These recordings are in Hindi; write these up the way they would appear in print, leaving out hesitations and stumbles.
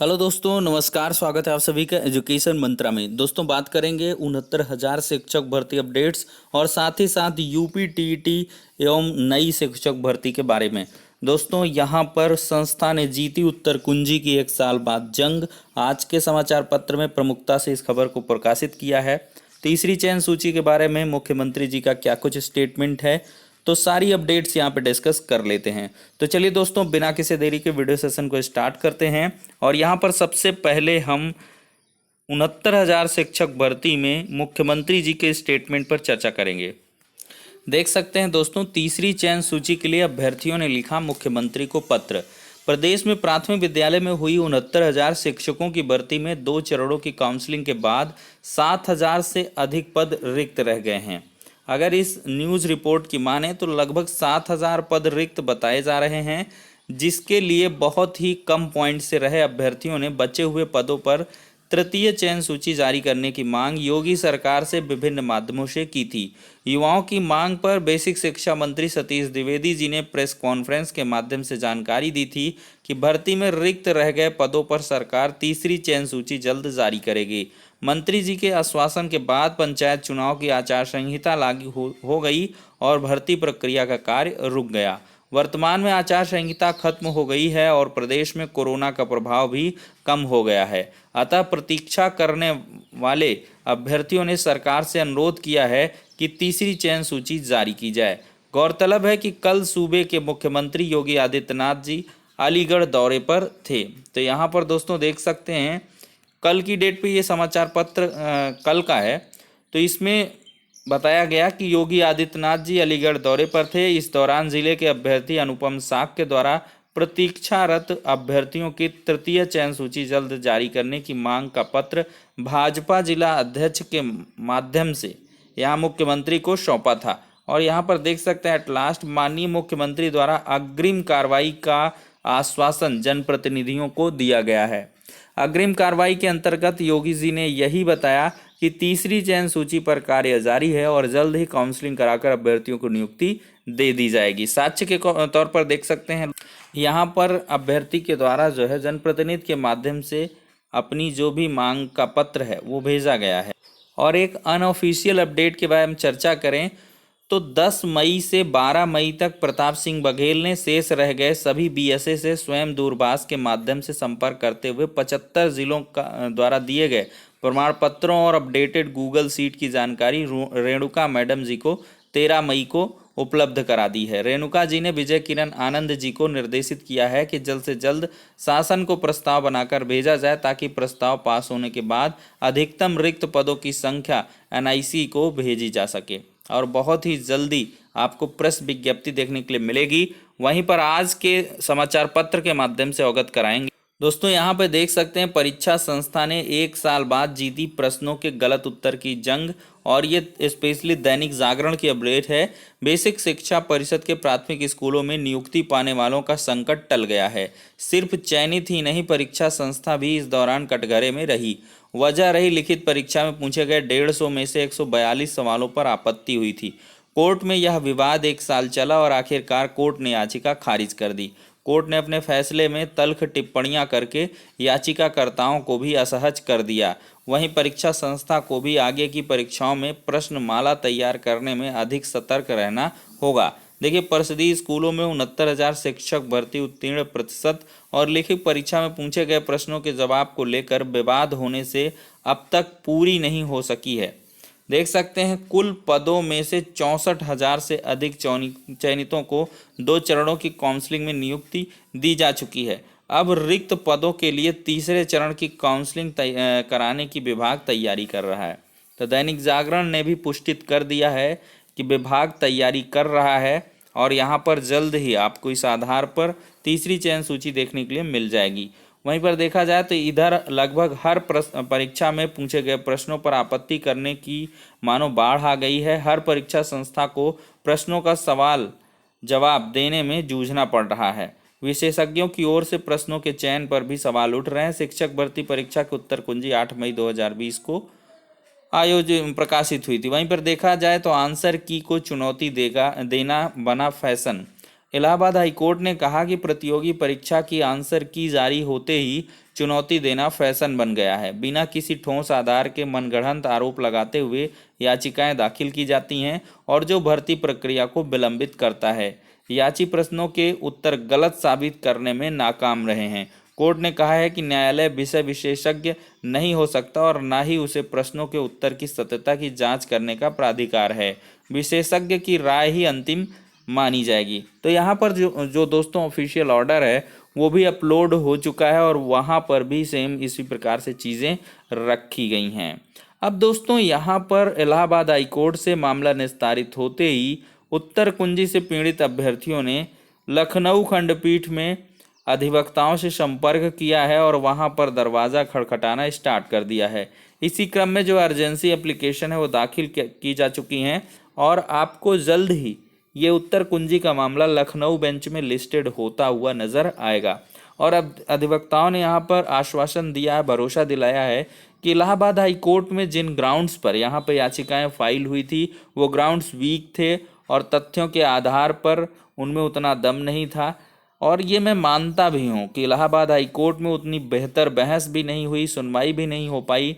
हेलो दोस्तों, नमस्कार। स्वागत है आप सभी का एजुकेशन मंत्रा में। दोस्तों, बात करेंगे 69,000 शिक्षक भर्ती अपडेट्स और साथ ही साथ यूपी टीईटी एवं नई शिक्षक भर्ती के बारे में। दोस्तों, यहाँ पर संस्था ने जीती उत्तर कुंजी की 1 साल बाद जंग। आज के समाचार पत्र में प्रमुखता से इस खबर को प्रकाशित किया है। तीसरी चयन सूची के बारे में मुख्यमंत्री जी का क्या कुछ स्टेटमेंट है, तो सारी अपडेट्स यहाँ पे डिस्कस कर लेते हैं। तो चलिए दोस्तों, बिना किसी देरी के वीडियो सेशन को स्टार्ट करते हैं। और यहाँ पर सबसे पहले हम 69,000 शिक्षक भर्ती में मुख्यमंत्री जी के स्टेटमेंट पर चर्चा करेंगे। देख सकते हैं दोस्तों, तीसरी चयन सूची के लिए अभ्यर्थियों ने लिखा मुख्यमंत्री को पत्र। प्रदेश में प्राथमिक विद्यालय में हुई 69,000 शिक्षकों की भर्ती में 2 चरणों की काउंसलिंग के बाद 7,000 से अधिक पद रिक्त रह गए हैं। अगर इस न्यूज़ रिपोर्ट की माने तो लगभग 7,000 पद रिक्त बताए जा रहे हैं, जिसके लिए बहुत ही कम पॉइंट से रहे अभ्यर्थियों ने बचे हुए पदों पर तृतीय चयन सूची जारी करने की मांग योगी सरकार से विभिन्न माध्यमों से की थी। युवाओं की मांग पर बेसिक शिक्षा मंत्री सतीश द्विवेदी जी ने प्रेस कॉन्फ्रेंस के माध्यम से जानकारी दी थी कि भर्ती में रिक्त रह गए पदों पर सरकार तीसरी चयन सूची जल्द जारी करेगी। मंत्री जी के आश्वासन के बाद पंचायत चुनाव की आचार संहिता लागू हो गई और भर्ती प्रक्रिया का कार्य रुक गया। वर्तमान में आचार संहिता खत्म हो गई है और प्रदेश में कोरोना का प्रभाव भी कम हो गया है। अतः प्रतीक्षा करने वाले अभ्यर्थियों ने सरकार से अनुरोध किया है कि तीसरी चयन सूची जारी की जाए। गौरतलब है कि कल सूबे के मुख्यमंत्री योगी आदित्यनाथ जी अलीगढ़ दौरे पर थे। तो यहाँ पर दोस्तों देख सकते हैं, कल की डेट पे ये समाचार पत्र कल का है। तो इसमें बताया गया कि योगी आदित्यनाथ जी अलीगढ़ दौरे पर थे। इस दौरान जिले के अभ्यर्थी अनुपम साख के द्वारा प्रतीक्षारत अभ्यर्थियों की तृतीय चयन सूची जल्द जारी करने की मांग का पत्र भाजपा जिला अध्यक्ष के माध्यम से यहाँ मुख्यमंत्री को सौंपा था। और यहाँ पर देख सकते हैं, एट लास्ट माननीय मुख्यमंत्री द्वारा अग्रिम कार्रवाई का आश्वासन जनप्रतिनिधियों को दिया गया है। अग्रिम कार्रवाई के अंतर्गत योगी जी ने यही बताया कि तीसरी चयन सूची पर कार्य जारी है और जल्द ही काउंसलिंग कराकर अभ्यर्थियों को नियुक्ति दे दी जाएगी। साक्ष्य के तौर पर देख सकते हैं, यहाँ पर अभ्यर्थी के द्वारा जो है जनप्रतिनिधि के माध्यम से अपनी जो भी मांग का पत्र है वो भेजा गया है। और एक अनऑफिशियल अपडेट के बारे में चर्चा करें तो 10 मई से 12 मई तक प्रताप सिंह बघेल ने शेष रह गए सभी बीएसए से स्वयं दूरभाष के माध्यम से संपर्क करते हुए 75 जिलों का द्वारा दिए गए प्रमाण पत्रों और अपडेटेड गूगल सीट की जानकारी रेणुका मैडम जी को 13 मई को उपलब्ध करा दी है। रेणुका जी ने विजय किरण आनंद जी को निर्देशित किया है कि जल्द से जल्द शासन को प्रस्ताव बनाकर भेजा जाए ताकि प्रस्ताव पास होने के बाद अधिकतम रिक्त पदों की संख्या एनआईसी को भेजी जा सके और बहुत ही जल्दी आपको प्रेस विज्ञप्ति देखने के लिए मिलेगी। वहीं पर आज के समाचार पत्र के माध्यम से अवगत कराएंगे। दोस्तों, यहाँ पे देख सकते हैं, परीक्षा संस्था ने 1 साल बाद जीती प्रश्नों के गलत उत्तर की जंग। और ये स्पेशली दैनिक जागरण की अपडेट है। बेसिक शिक्षा परिषद के प्राथमिक स्कूलों में नियुक्ति पाने वालों का संकट टल गया है। सिर्फ चयनित ही नहीं, परीक्षा संस्था भी इस दौरान कटघरे में रही। वजह रही लिखित परीक्षा में पूछे गए 150 में से 142 सवालों पर आपत्ति हुई थी। कोर्ट में यह विवाद 1 साल चला और आखिरकार कोर्ट ने याचिका खारिज कर दी। कोर्ट ने अपने फैसले में तल्ख टिप्पणियां करके याचिकाकर्ताओं को भी असहज कर दिया। वहीं परीक्षा संस्था को भी आगे की परीक्षाओं में प्रश्नमाला तैयार करने में अधिक सतर्क रहना होगा। देखिए, परिषदीय स्कूलों में 69,000 शिक्षक भर्ती उत्तीर्ण प्रतिशत और लिखित परीक्षा में पूछे गए प्रश्नों के जवाब को लेकर विवाद होने से अब तक पूरी नहीं हो सकी है। देख सकते हैं, कुल पदों में से 64,000 से अधिक चयनितों को 2 चरणों की काउंसलिंग में नियुक्ति दी जा चुकी है। अब रिक्त पदों के लिए तीसरे चरण की काउंसलिंग कराने की विभाग तैयारी कर रहा है। तो दैनिक जागरण ने भी पुष्टित कर दिया है कि विभाग तैयारी कर रहा है और यहाँ पर जल्द ही आपको इस आधार पर तीसरी चयन सूची देखने के लिए मिल जाएगी। वहीं पर देखा जाए तो इधर लगभग हर परीक्षा में पूछे गए प्रश्नों पर आपत्ति करने की मानो बाढ़ आ गई है। हर परीक्षा संस्था को प्रश्नों का सवाल जवाब देने में जूझना पड़ रहा है। विशेषज्ञों की ओर से प्रश्नों के चयन पर भी सवाल उठ रहे हैं। शिक्षक भर्ती परीक्षा की उत्तर कुंजी 8 मई 2020 को आयोजित प्रकाशित हुई थी। वहीं पर देखा जाए तो आंसर की को चुनौती देना बना फैशन। इलाहाबाद हाईकोर्ट ने कहा कि प्रतियोगी परीक्षा की आंसर की जारी होते ही चुनौती देना फैशन बन गया है। बिना किसी ठोस आधार के मनगढ़ंत आरोप लगाते हुए याचिकाएं दाखिल की जाती हैं और जो भर्ती प्रक्रिया को विलंबित करता है। याची प्रश्नों के उत्तर गलत साबित करने में नाकाम रहे हैं। कोर्ट ने कहा है कि न्यायालय विषय विशेषज्ञ नहीं हो सकता और न ही उसे प्रश्नों के उत्तर की सत्यता की जांच करने का प्राधिकार है। विशेषज्ञ की राय ही अंतिम मानी जाएगी। तो यहाँ पर जो जो दोस्तों ऑफिशियल ऑर्डर है वो भी अपलोड हो चुका है और वहाँ पर भी सेम इसी प्रकार से चीज़ें रखी गई हैं। अब दोस्तों यहाँ पर इलाहाबाद हाईकोर्ट से मामला निस्तारित होते ही उत्तर कुंजी से पीड़ित अभ्यर्थियों ने लखनऊ खंडपीठ में अधिवक्ताओं से संपर्क किया है और वहां पर दरवाज़ा खटखटाना स्टार्ट कर दिया है। इसी क्रम में जो अर्जेंसी एप्लीकेशन है वो दाखिल की जा चुकी हैं और आपको जल्द ही ये उत्तर कुंजी का मामला लखनऊ बेंच में लिस्टेड होता हुआ नजर आएगा। और अब अधिवक्ताओं ने यहाँ पर आश्वासन दिया है, भरोसा दिलाया है कि इलाहाबाद हाई कोर्ट में जिन ग्राउंड्स पर यहाँ पर याचिकाएं फाइल हुई थी वो ग्राउंड्स वीक थे और तथ्यों के आधार पर उनमें उतना दम नहीं था। और ये मैं मानता भी हूँ कि इलाहाबाद हाई कोर्ट में उतनी बेहतर बहस भी नहीं हुई, सुनवाई भी नहीं हो पाई,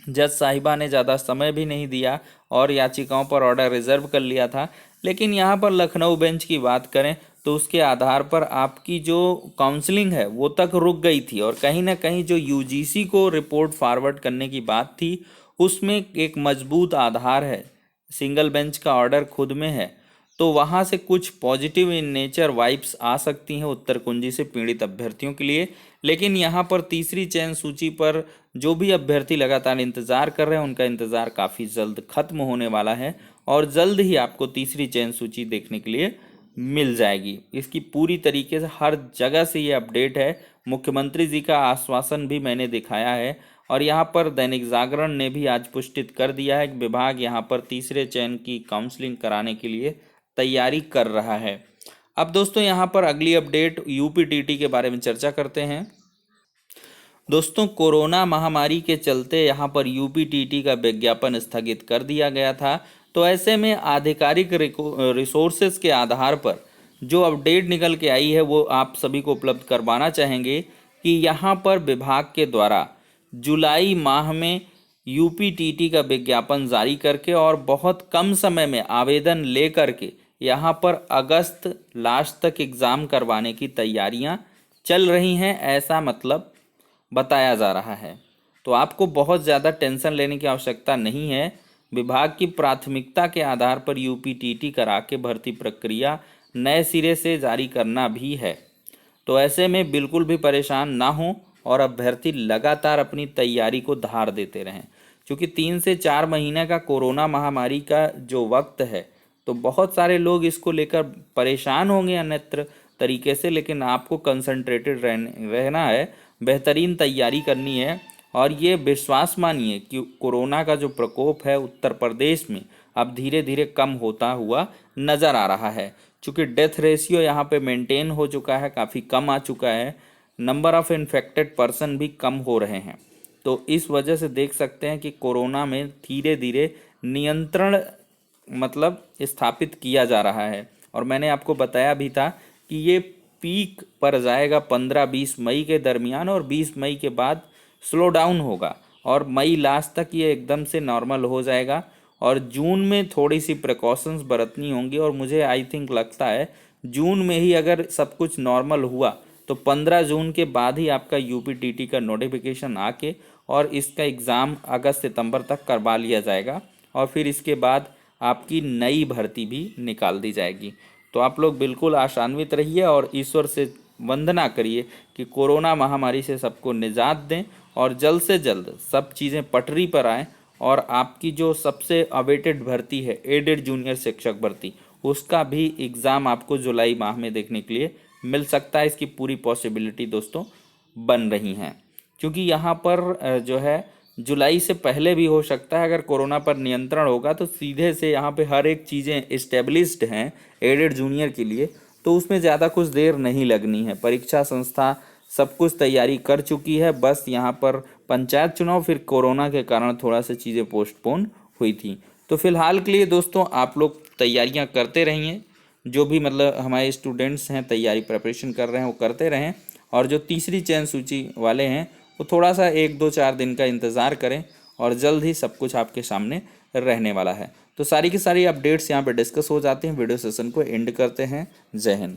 जज साहिबा ने ज़्यादा समय भी नहीं दिया और याचिकाओं पर ऑर्डर रिजर्व कर लिया था। लेकिन यहाँ पर लखनऊ बेंच की बात करें तो उसके आधार पर आपकी जो काउंसलिंग है वो तक रुक गई थी और कहीं ना कहीं जो यूजीसी को रिपोर्ट फॉरवर्ड करने की बात थी उसमें एक मजबूत आधार है, सिंगल बेंच का ऑर्डर खुद में है, तो वहाँ से कुछ पॉजिटिव इन नेचर वाइब्स आ सकती हैं उत्तर कुंजी से पीड़ित अभ्यर्थियों के लिए। लेकिन यहाँ पर तीसरी चयन सूची पर जो भी अभ्यर्थी लगातार इंतज़ार कर रहे हैं उनका इंतज़ार काफ़ी जल्द खत्म होने वाला है और जल्द ही आपको तीसरी चयन सूची देखने के लिए मिल जाएगी। इसकी पूरी तरीके से हर जगह से ये अपडेट है। मुख्यमंत्री जी का आश्वासन भी मैंने दिखाया है और यहाँ पर दैनिक जागरण ने भी आज पुष्टित कर दिया है कि विभाग यहाँ पर तीसरे चयन की काउंसलिंग कराने के लिए तैयारी कर रहा है। अब दोस्तों यहाँ पर अगली अपडेट यूपीटीटी के बारे में चर्चा करते हैं। दोस्तों कोरोना महामारी के चलते यहाँ पर यूपीटीटी का विज्ञापन स्थगित कर दिया गया था, तो ऐसे में आधिकारिक रिसोर्सेज के आधार पर जो अपडेट निकल के आई है वो आप सभी को उपलब्ध करवाना चाहेंगे कि यहाँ पर विभाग के द्वारा जुलाई माह में यूपीटीटी का विज्ञापन जारी करके और बहुत कम समय में आवेदन लेकर के यहाँ पर अगस्त लास्ट तक एग्ज़ाम करवाने की तैयारियाँ चल रही हैं, ऐसा मतलब बताया जा रहा है। तो आपको बहुत ज़्यादा टेंशन लेने की आवश्यकता नहीं है। विभाग की प्राथमिकता के आधार पर यूपीटीटी करा के भर्ती प्रक्रिया नए सिरे से जारी करना भी है। तो ऐसे में बिल्कुल भी परेशान ना हो और अभ्यर्थी लगातार अपनी तैयारी को धार देते रहें, क्योंकि 3 से 4 महीने का कोरोना महामारी का जो वक्त है तो बहुत सारे लोग इसको लेकर परेशान होंगे अन्यत्र तरीके से, लेकिन आपको कंसंट्रेटेड रहना है, बेहतरीन तैयारी करनी है। और ये विश्वास मानिए कि कोरोना का जो प्रकोप है उत्तर प्रदेश में अब धीरे धीरे कम होता हुआ नज़र आ रहा है, क्योंकि डेथ रेशियो यहाँ पे मेंटेन हो चुका है, काफ़ी कम आ चुका है, नंबर ऑफ़ इन्फेक्टेड पर्सन भी कम हो रहे हैं। तो इस वजह से देख सकते हैं कि कोरोना में धीरे धीरे नियंत्रण मतलब स्थापित किया जा रहा है। और मैंने आपको बताया भी था कि ये पीक पर जाएगा 15-20 मई के दरमियान और 20 मई के बाद स्लो डाउन होगा और मई लास्ट तक ये एकदम से नॉर्मल हो जाएगा और जून में थोड़ी सी प्रिकॉशंस बरतनी होंगी। और मुझे आई थिंक लगता है जून में ही अगर सब कुछ नॉर्मल हुआ तो 15 जून के बाद ही आपका यूपीटीटी का नोटिफिकेशन आके और इसका एग्ज़ाम अगस्त सितंबर तक करवा लिया जाएगा और फिर इसके बाद आपकी नई भर्ती भी निकाल दी जाएगी। तो आप लोग बिल्कुल आशान्वित रहिए और ईश्वर से वंदना करिए कि कोरोना महामारी से सबको निजात दें और जल्द से जल्द सब चीज़ें पटरी पर आएँ और आपकी जो सबसे अवेटेड भर्ती है एडेड जूनियर शिक्षक भर्ती, उसका भी एग्ज़ाम आपको जुलाई माह में देखने के लिए मिल सकता है। इसकी पूरी पॉसिबिलिटी दोस्तों बन रही हैं, क्योंकि यहाँ पर जो है जुलाई से पहले भी हो सकता है। अगर कोरोना पर नियंत्रण होगा तो सीधे से यहाँ पे हर एक चीज़ें इस्टेब्लिश्ड हैं एडेड जूनियर के लिए, तो उसमें ज़्यादा कुछ देर नहीं लगनी है। परीक्षा संस्था सब कुछ तैयारी कर चुकी है, बस यहाँ पर पंचायत चुनाव फिर कोरोना के कारण थोड़ा सा चीज़ें पोस्टपोन हुई थी। तो फिलहाल के लिए दोस्तों आप लोग तैयारियाँ करते रहिए, जो भी मतलब हमारे स्टूडेंट्स हैं तैयारी प्रिपरेशन कर रहे हैं वो करते रहें, और जो तीसरी चयन सूची वाले हैं वो थोड़ा सा 1 2 4 दिन का इंतज़ार करें और जल्द ही सब कुछ आपके सामने रहने वाला है। तो सारी की सारी अपडेट्स यहाँ पे डिस्कस हो जाती हैं। वीडियो सेशन को एंड करते हैं। जय हिंद।